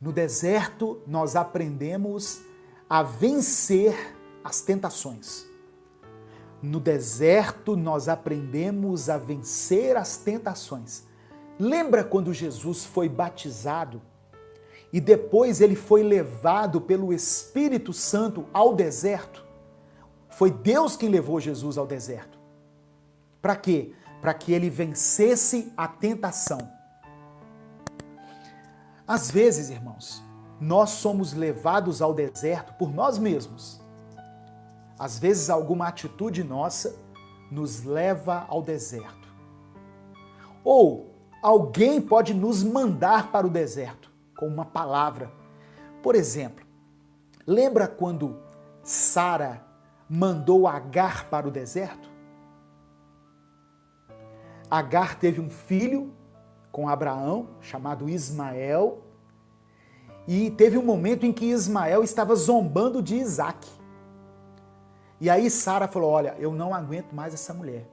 No deserto, nós aprendemos a vencer as tentações. No deserto, nós aprendemos a vencer as tentações. Lembra quando Jesus foi batizado e depois ele foi levado pelo Espírito Santo ao deserto? Foi Deus quem levou Jesus ao deserto. Para quê? Para que ele vencesse a tentação. Às vezes, irmãos, nós somos levados ao deserto por nós mesmos. Às vezes, alguma atitude nossa nos leva ao deserto. Ou alguém pode nos mandar para o deserto com uma palavra. Por exemplo, lembra quando Sara mandou Agar para o deserto? Agar teve um filho com Abraão, chamado Ismael, e teve um momento em que Ismael estava zombando de Isaac. E aí Sara falou, olha, eu não aguento mais essa mulher.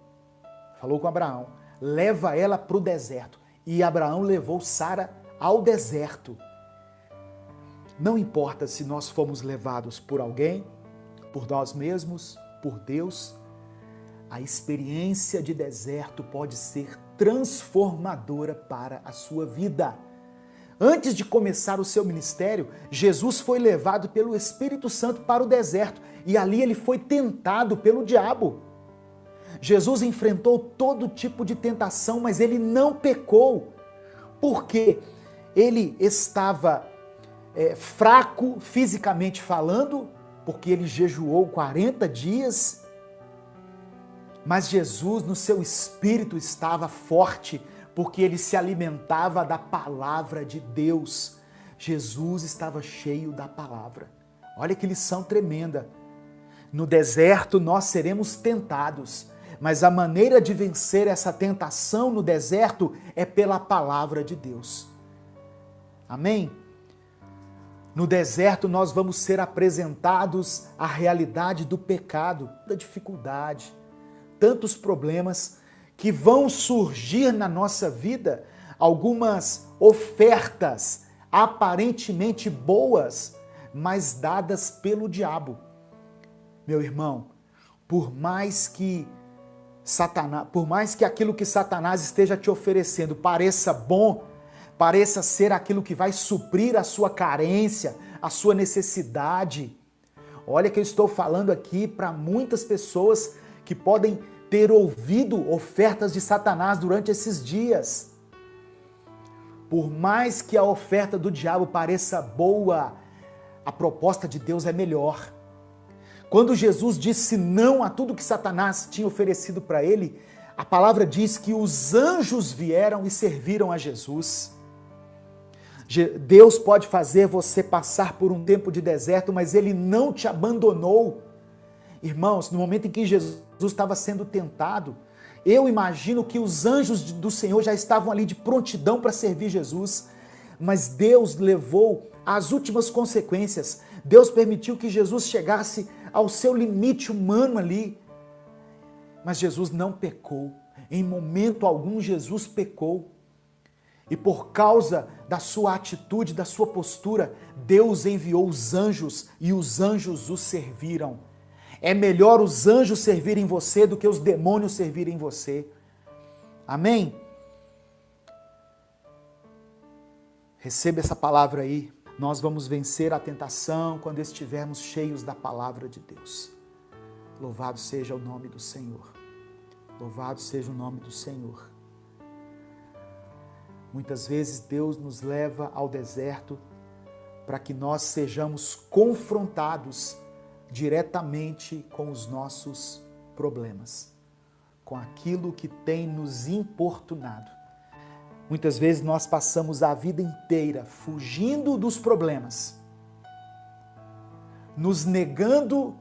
Falou com Abraão, leva ela para o deserto. E Abraão levou Sara ao deserto. Não importa se nós fomos levados por alguém, por nós mesmos, por Deus, a experiência de deserto pode ser transformadora para a sua vida. Antes de começar o seu ministério, Jesus foi levado pelo Espírito Santo para o deserto e ali ele foi tentado pelo diabo. Jesus enfrentou todo tipo de tentação, mas ele não pecou, porque ele estava fraco fisicamente falando, porque ele jejuou 40 dias, mas Jesus no seu espírito estava forte, porque ele se alimentava da palavra de Deus. Jesus estava cheio da palavra. Olha que lição tremenda. No deserto nós seremos tentados, mas a maneira de vencer essa tentação no deserto é pela palavra de Deus. Amém? No deserto nós vamos ser apresentados à realidade do pecado, da dificuldade, tantos problemas que vão surgir na nossa vida, algumas ofertas aparentemente boas, mas dadas pelo diabo. Meu irmão, por mais que aquilo que Satanás esteja te oferecendo pareça bom, pareça ser aquilo que vai suprir a sua carência, a sua necessidade. Olha que eu estou falando aqui para muitas pessoas que podem ter ouvido ofertas de Satanás durante esses dias. Por mais que a oferta do diabo pareça boa, a proposta de Deus é melhor. Quando Jesus disse não a tudo que Satanás tinha oferecido para ele, a palavra diz que os anjos vieram e serviram a Jesus. Deus pode fazer você passar por um tempo de deserto, mas ele não te abandonou. Irmãos, no momento em que Jesus estava sendo tentado, eu imagino que os anjos do Senhor já estavam ali de prontidão para servir Jesus, mas Deus levou às últimas consequências. Deus permitiu que Jesus chegasse ao seu limite humano ali, mas Jesus não pecou. Em momento algum Jesus pecou. E por causa da sua atitude, da sua postura, Deus enviou os anjos e os anjos o serviram. É melhor os anjos servirem você do que os demônios servirem você. Amém? Receba essa palavra aí. Nós vamos vencer a tentação quando estivermos cheios da palavra de Deus. Louvado seja o nome do Senhor. Louvado seja o nome do Senhor. Muitas vezes Deus nos leva ao deserto para que nós sejamos confrontados diretamente com os nossos problemas, com aquilo que tem nos importunado. Muitas vezes nós passamos a vida inteira fugindo dos problemas, nos negando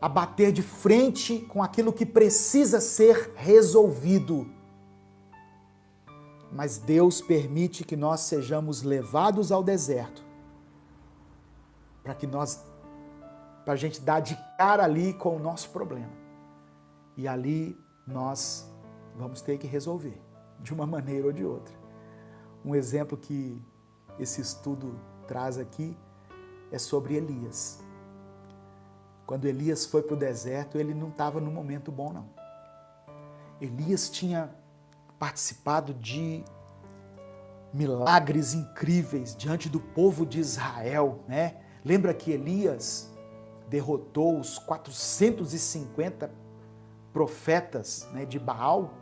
a bater de frente com aquilo que precisa ser resolvido. Mas Deus permite que nós sejamos levados ao deserto para a gente dar de cara ali com o nosso problema. E ali nós vamos ter que resolver, de uma maneira ou de outra. Um exemplo que esse estudo traz aqui é sobre Elias. Quando Elias foi para o deserto, ele não estava num momento bom, não. Elias tinha participado de milagres incríveis diante do povo de Israel, né? Lembra que Elias derrotou os 450 profetas, né, de Baal?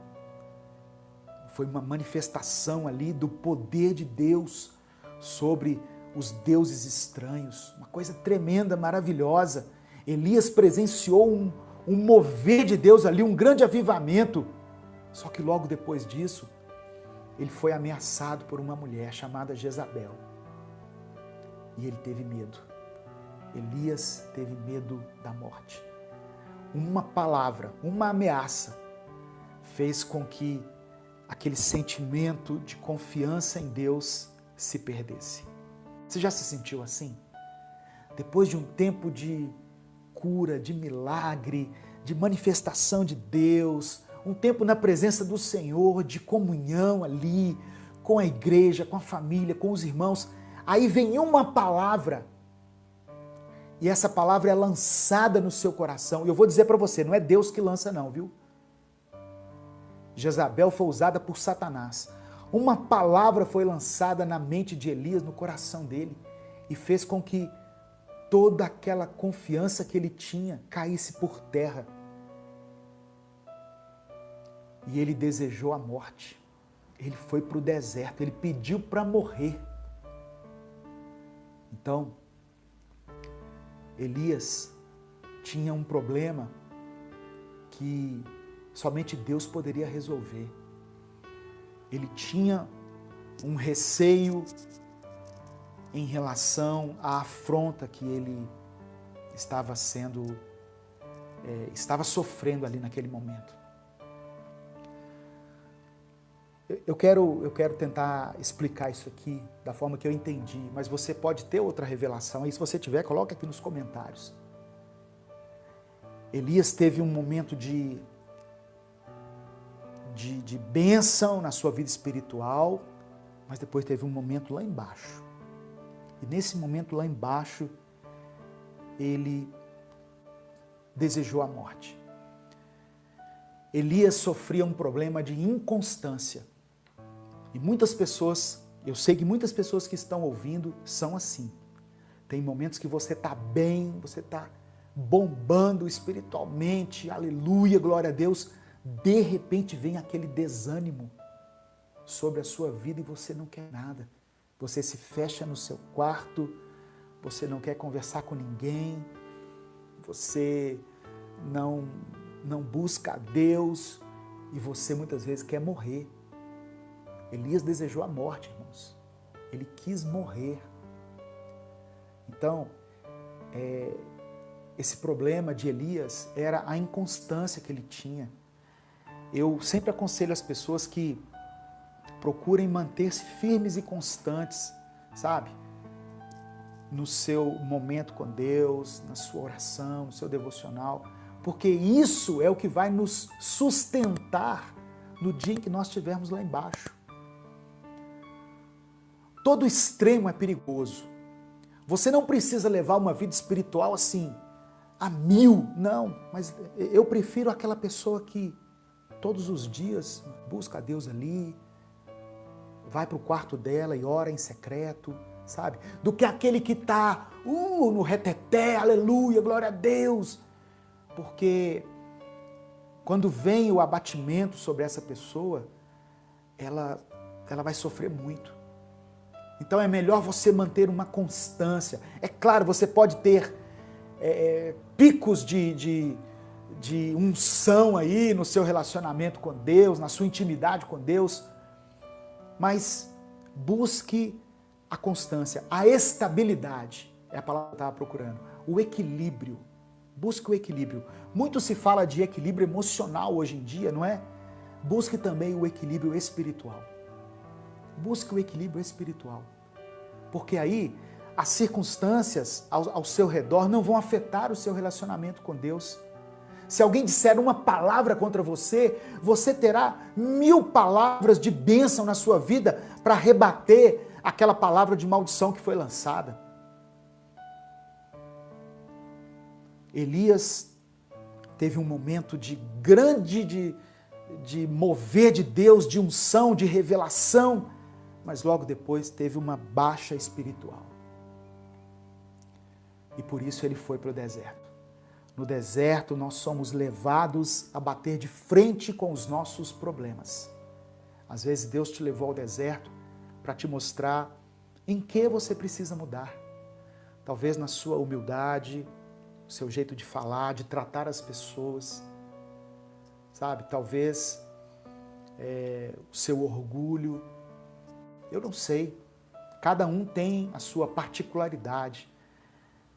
Foi uma manifestação ali do poder de Deus sobre os deuses estranhos. Uma coisa tremenda, maravilhosa. Elias presenciou um mover de Deus ali, um grande avivamento. Só que logo depois disso, ele foi ameaçado por uma mulher chamada Jezabel. E ele teve medo. Elias teve medo da morte. Uma palavra, uma ameaça, fez com que aquele sentimento de confiança em Deus se perdesse. Você já se sentiu assim? Depois de um tempo de cura, de milagre, de manifestação de Deus, um tempo na presença do Senhor, de comunhão ali, com a igreja, com a família, com os irmãos, aí vem uma palavra, e essa palavra é lançada no seu coração. E eu vou dizer para você, não é Deus que lança não, viu? Jezabel foi usada por Satanás. Uma palavra foi lançada na mente de Elias, no coração dele, e fez com que toda aquela confiança que ele tinha caísse por terra. E ele desejou a morte. Ele foi para o deserto, ele pediu para morrer. Então, Elias tinha um problema que somente Deus poderia resolver. Ele tinha um receio em relação à afronta que ele estava sofrendo ali naquele momento. Eu quero tentar explicar isso aqui da forma que eu entendi, mas você pode ter outra revelação, e se você tiver, coloca aqui nos comentários. Elias teve um momento de bênção na sua vida espiritual, mas depois teve um momento lá embaixo. E nesse momento lá embaixo, ele desejou a morte. Elias sofria um problema de inconstância. E muitas pessoas, eu sei que muitas pessoas que estão ouvindo são assim. Tem momentos que você está bem, você está bombando espiritualmente, aleluia, glória a Deus. De repente vem aquele desânimo sobre a sua vida e você não quer nada. Você se fecha no seu quarto, você não quer conversar com ninguém, você não busca a Deus e você muitas vezes quer morrer. Elias desejou a morte, irmãos. Ele quis morrer. Então, esse problema de Elias era a inconstância que ele tinha. Eu sempre aconselho as pessoas que procurem manter-se firmes e constantes, sabe? No seu momento com Deus, na sua oração, no seu devocional, porque isso é o que vai nos sustentar no dia em que nós estivermos lá embaixo. Todo extremo é perigoso. Você não precisa levar uma vida espiritual assim, a 1000, não, mas eu prefiro aquela pessoa que todos os dias busca a Deus ali, vai para o quarto dela e ora em secreto, sabe? Do que aquele que está no reteté, aleluia, glória a Deus. Porque quando vem o abatimento sobre essa pessoa, ela vai sofrer muito. Então é melhor você manter uma constância. É claro, você pode ter picos de unção aí no seu relacionamento com Deus, na sua intimidade com Deus, mas busque a constância, a estabilidade, é a palavra que eu estava procurando, o equilíbrio, busque o equilíbrio. Muito se fala de equilíbrio emocional hoje em dia, não é? Busque também o equilíbrio espiritual. Busque o equilíbrio espiritual, porque aí as circunstâncias ao seu redor não vão afetar o seu relacionamento com Deus. Se alguém disser uma palavra contra você, você terá 1000 palavras de bênção na sua vida para rebater aquela palavra de maldição que foi lançada. Elias teve um momento de mover de Deus, de unção, de revelação, mas logo depois teve uma baixa espiritual. E por isso ele foi para o deserto. No deserto nós somos levados a bater de frente com os nossos problemas. Às vezes Deus te levou ao deserto para te mostrar em que você precisa mudar. Talvez na sua humildade, o seu jeito de falar, de tratar as pessoas, sabe? Talvez o seu orgulho. Eu não sei. Cada um tem a sua particularidade.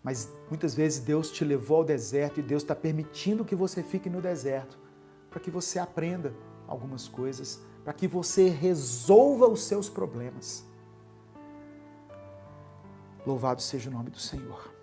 Mas muitas vezes Deus te levou ao deserto e Deus está permitindo que você fique no deserto para que você aprenda algumas coisas, para que você resolva os seus problemas. Louvado seja o nome do Senhor.